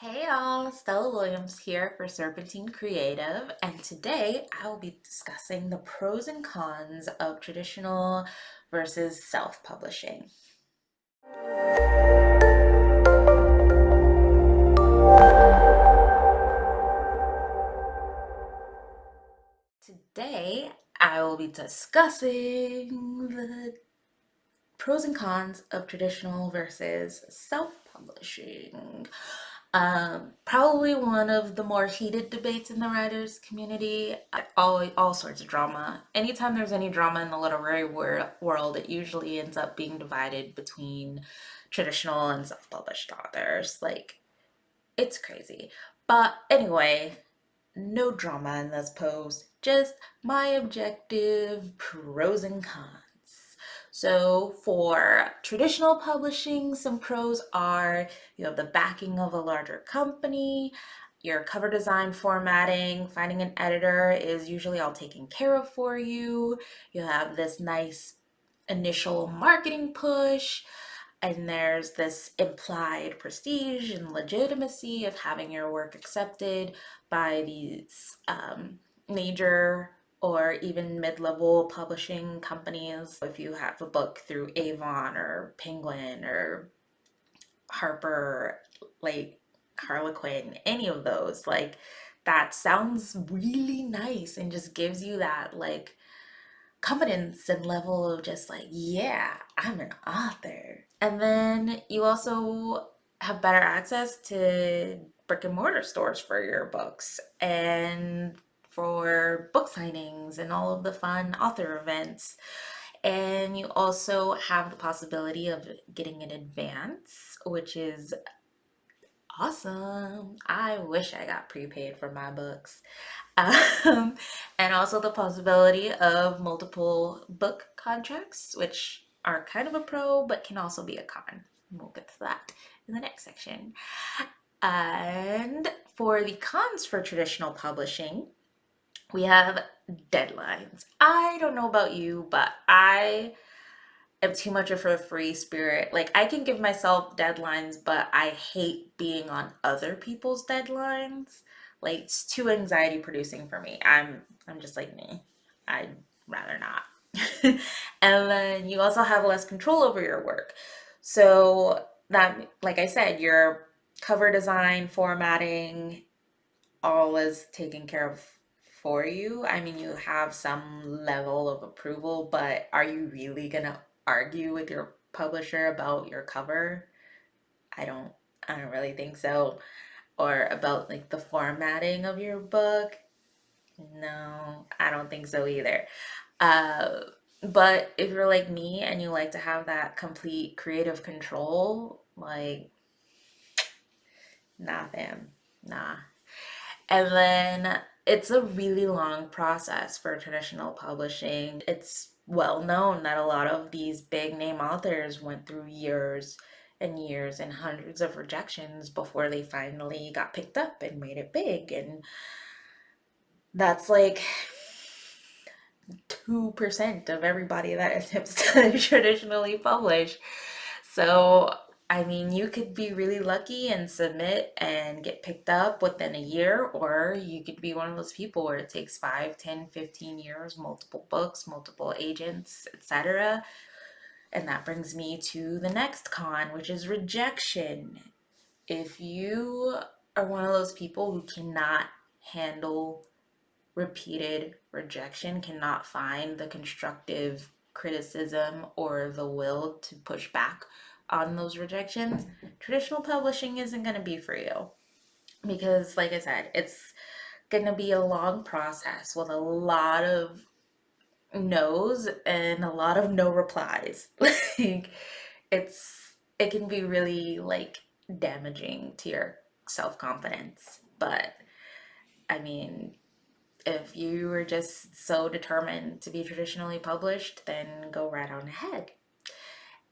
Hey y'all, Stella Williams here for Serpentine Creative, and today I will be discussing the pros and cons of traditional versus self-publishing. Today I will be discussing the pros and cons of traditional versus self-publishing. Probably one of the more heated debates in the writers community. All sorts of drama. Anytime there's any drama in the literary world, it usually ends up being divided between traditional and self-published authors. Like, it's crazy. But anyway, no drama in this post, just my objective pros and cons. So, for traditional publishing, some pros are you have the backing of a larger company, your cover design formatting, finding an editor is usually all taken care of for you. You have this nice initial marketing push, and there's this implied prestige and legitimacy of having your work accepted by these major or even mid-level publishing companies. If you have a book through Avon or Penguin or Harper, like Harlequin, any of those, like that sounds really nice and just gives you that like confidence and level of just like, yeah, I'm an author. And then you also have better access to brick and mortar stores for your books and for book signings and all of the fun author events. And you also have the possibility of getting an advance, which is awesome. I wish I got prepaid for my books. Um, and also the possibility of multiple book contracts, which are kind of a pro, but can also be a con. We'll get to that in the next section. And for the cons for traditional publishing, we have deadlines. I don't know about you, but I am too much of a free spirit. Like I can give myself deadlines, but I hate being on other people's deadlines. Like it's too anxiety producing for me. I'm just like me. I'd rather not. And then you also have less control over your work. So that, like I said, your cover design, formatting, all is taken care of for you. I mean, you have some level of approval, but are you really gonna argue with your publisher about your cover? I don't I don't really think so. Or about like the formatting of your book? No, I don't think so either. Uh, but if you're like me and you like to have that complete creative control, like, nah, fam, nah. And then it's a really long process for traditional publishing. It's well known that a lot of these big name authors went through years and years and hundreds of rejections before they finally got picked up and made it big. And that's like 2% of everybody that attempts to traditionally publish. So, I mean, you could be really lucky and submit and get picked up within a year, or you could be one of those people where it takes 5, 10, 15 years, multiple books, multiple agents, etc. And that brings me to the next con, which is rejection. If you are one of those people who cannot handle repeated rejection, cannot find the constructive criticism or the will to push back on those rejections, traditional publishing isn't going to be for you. Because, like I said, it's going to be a long process with a lot of no's and a lot of no replies. Like, it can be really like damaging to your self-confidence. But I mean, if you were just so determined to be traditionally published, then go right on ahead.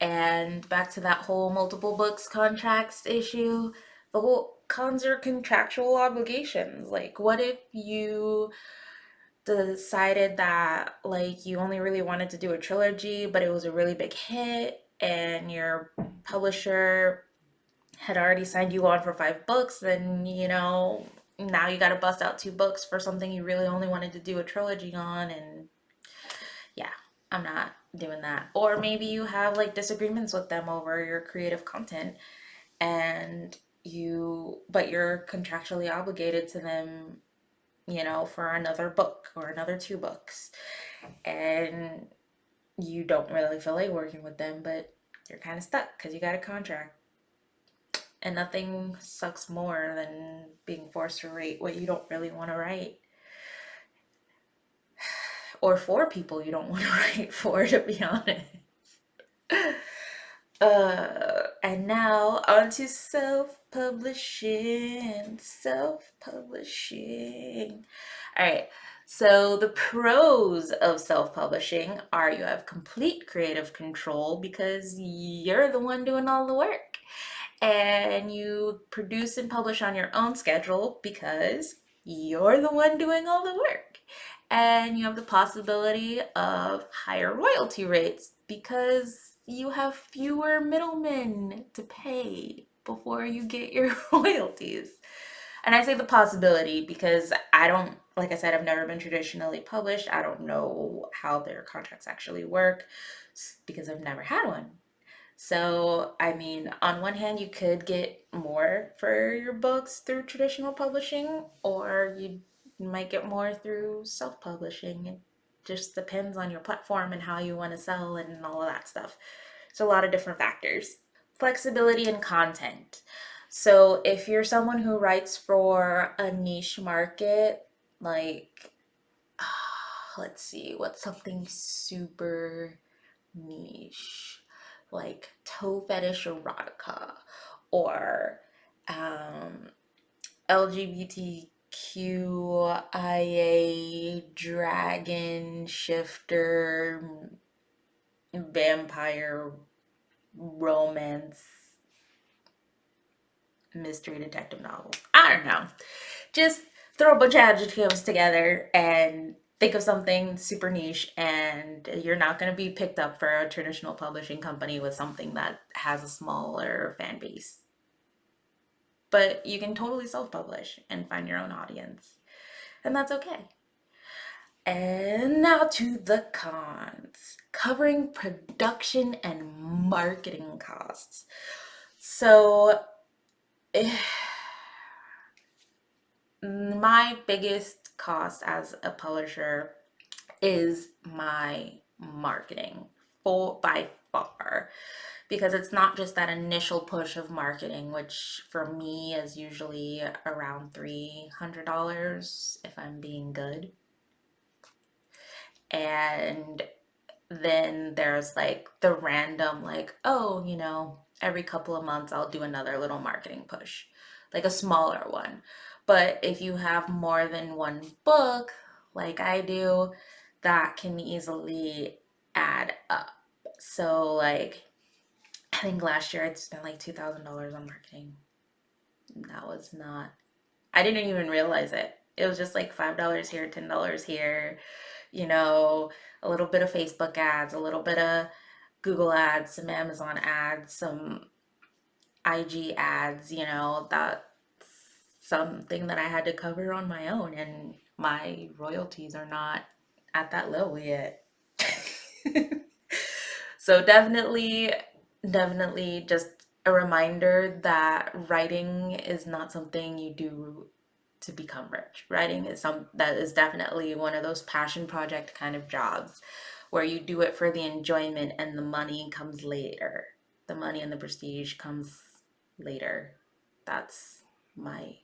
And back to that whole multiple books contracts issue, the whole cons are contractual obligations. Like, what if you decided that, like, you only really wanted to do a trilogy, but it was a really big hit, and your publisher had already signed you on for 5 books, then now you got to bust out 2 books for something you really only wanted to do a trilogy on, and yeah, I'm not doing that. Or maybe you have like disagreements with them over your creative content, and but you're contractually obligated to them, for another book or another 2 books, and you don't really feel like working with them, but you're kind of stuck because you got a contract. And nothing sucks more than being forced to write what you don't really want to write, or for people you don't want to write for, to be honest. And now on to self-publishing. Self-publishing. All right. So the pros of self-publishing are you have complete creative control because you're the one doing all the work. And you produce and publish on your own schedule because you're the one doing all the work. And you have the possibility of higher royalty rates because you have fewer middlemen to pay before you get your royalties. And I say the possibility because I don't, like I said, I've never been traditionally published. I don't know how their contracts actually work because I've never had one. So, I mean, on one hand, you could get more for your books through traditional publishing, or you might get more through self publishing. It just depends on your platform and how you want to sell and all of that stuff. It's a lot of different factors. Flexibility in content. So, if you're someone who writes for a niche market, like, let's see, what's something super niche, like toe fetish erotica, or um, LGBTQIA dragon shifter vampire romance mystery detective novel. I don't know. Just throw a bunch of adjectives together and think of something super niche, and you're not going to be picked up for a traditional publishing company with something that has a smaller fan base. But you can totally self publish and find your own audience, and that's okay. And now to the cons, covering production and marketing costs. So, my biggest cost as a publisher is my marketing, for by far, because it's not just that initial push of marketing, which for me is usually around $300 if I'm being good. And then there's like the random, like, oh, every couple of months I'll do another little marketing push, like a smaller one. But if you have more than one book, like I do, that can easily add up. So, like, I think last year I'd spent like $2,000 on marketing. That was not, I didn't even realize it. It was just like $5 here, $10 here, you know, a little bit of Facebook ads, a little bit of Google ads, some Amazon ads, some IG ads, that's something that I had to cover on my own, and my royalties are not at that level yet. So definitely just a reminder that writing is not something you do to become rich. Writing is that is definitely one of those passion project kind of jobs where you do it for the enjoyment and the money comes later. The money and the prestige comes later. That's my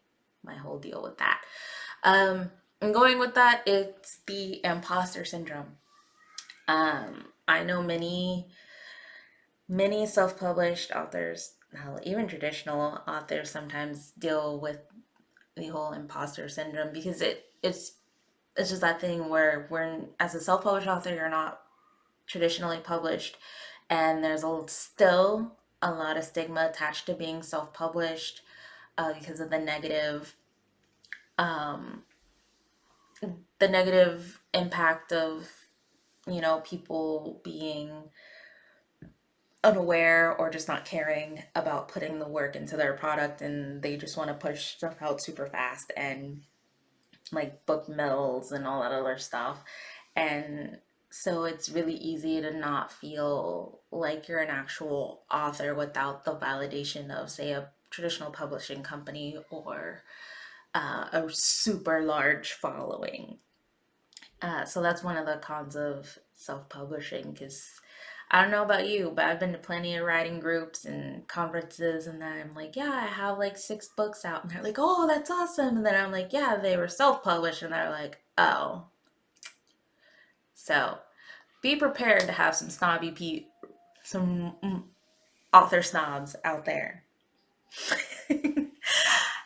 my whole deal with that. And going with that, it's the imposter syndrome. I know many self-published authors, hell, even traditional authors sometimes deal with the whole imposter syndrome because it's just that thing where as a self-published author, you're not traditionally published, and there's still a lot of stigma attached to being self-published because of um, the negative impact of people being unaware or just not caring about putting the work into their product, and they just want to push stuff out super fast and like book mills and all that other stuff. And so it's really easy to not feel like you're an actual author without the validation of, say, a traditional publishing company or a super large following. So that's one of the cons of self-publishing, because I don't know about you, but I've been to plenty of writing groups and conferences, and then I'm like, yeah, I have like 6 books out, and they're like, oh, that's awesome, and then I'm like, yeah, they were self-published, and they're like, oh. So be prepared to have some some author snobs out there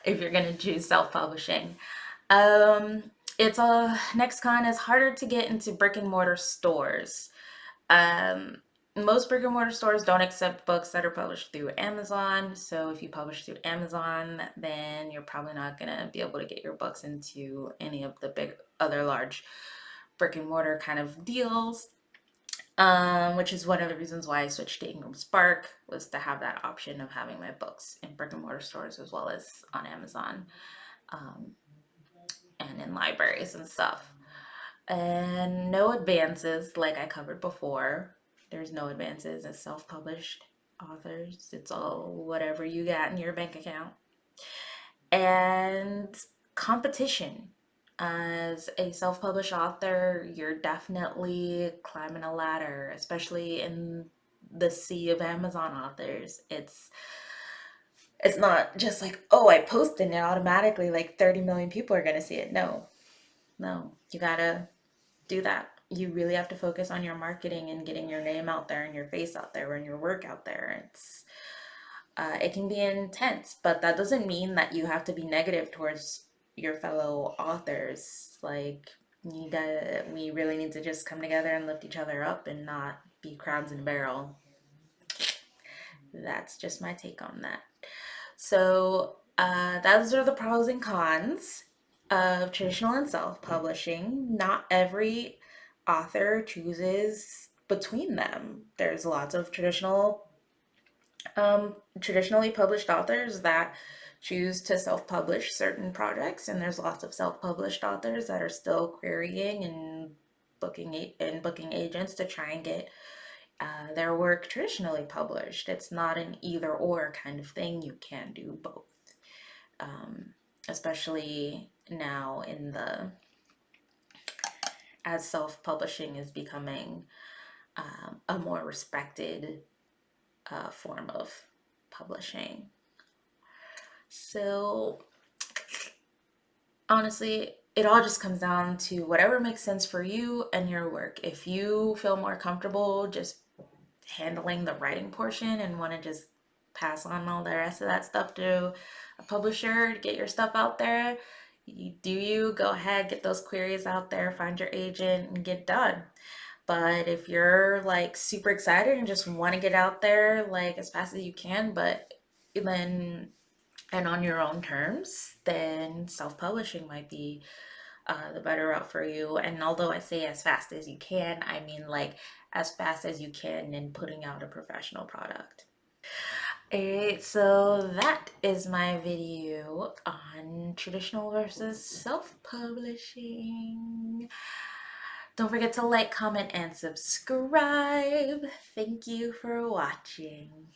if you're gonna choose self-publishing. Um, it's a next con is harder to get into brick and mortar stores. Um, Most brick and mortar stores don't accept books that are published through Amazon. So if you publish through Amazon, then you're probably not gonna be able to get your books into any of the big other large brick and mortar kind of deals. Which is one of the reasons why I switched to Ingram Spark, was to have that option of having my books in brick and mortar stores as well as on Amazon, um, and in libraries and stuff. And no advances, like I covered before. There's no advances as self published authors. It's all whatever you got in your bank account. And competition. As a self published author, you're definitely climbing a ladder, especially in the sea of Amazon authors. It's not just like, oh, I posted and automatically like 30 million people are gonna see it. No, no, you gotta do that. You really have to focus on your marketing and getting your name out there and your face out there and your work out there. It can be intense, but that doesn't mean that you have to be negative towards your fellow authors. Like, we really need to just come together and lift each other up and not be crabs in a barrel. That's just my take on that. So, those are the pros and cons of traditional and self publishing. Not every author chooses between them. There's lots of traditionally published authors that choose to self publish certain projects, and there's lots of self published authors that are still querying and booking agents to try and get their work traditionally published. It's not an either or kind of thing. You can do both, um, especially now in the as self-publishing is becoming a more respected form of publishing. So honestly, it all just comes down to whatever makes sense for you and your work. If you feel more comfortable just handling the writing portion and want to just pass on all the rest of that stuff to a publisher to get your stuff out there, you go ahead, get those queries out there, find your agent, and get done. But if you're like super excited and just want to get out there like as fast as you can, but then and on your own terms, then self-publishing might be the better route for you. And although I say as fast as you can, I mean like as fast as you can in putting out a professional product. Alright, so that is my video on traditional versus self-publishing. Don't forget to like, comment, and subscribe. Thank you for watching.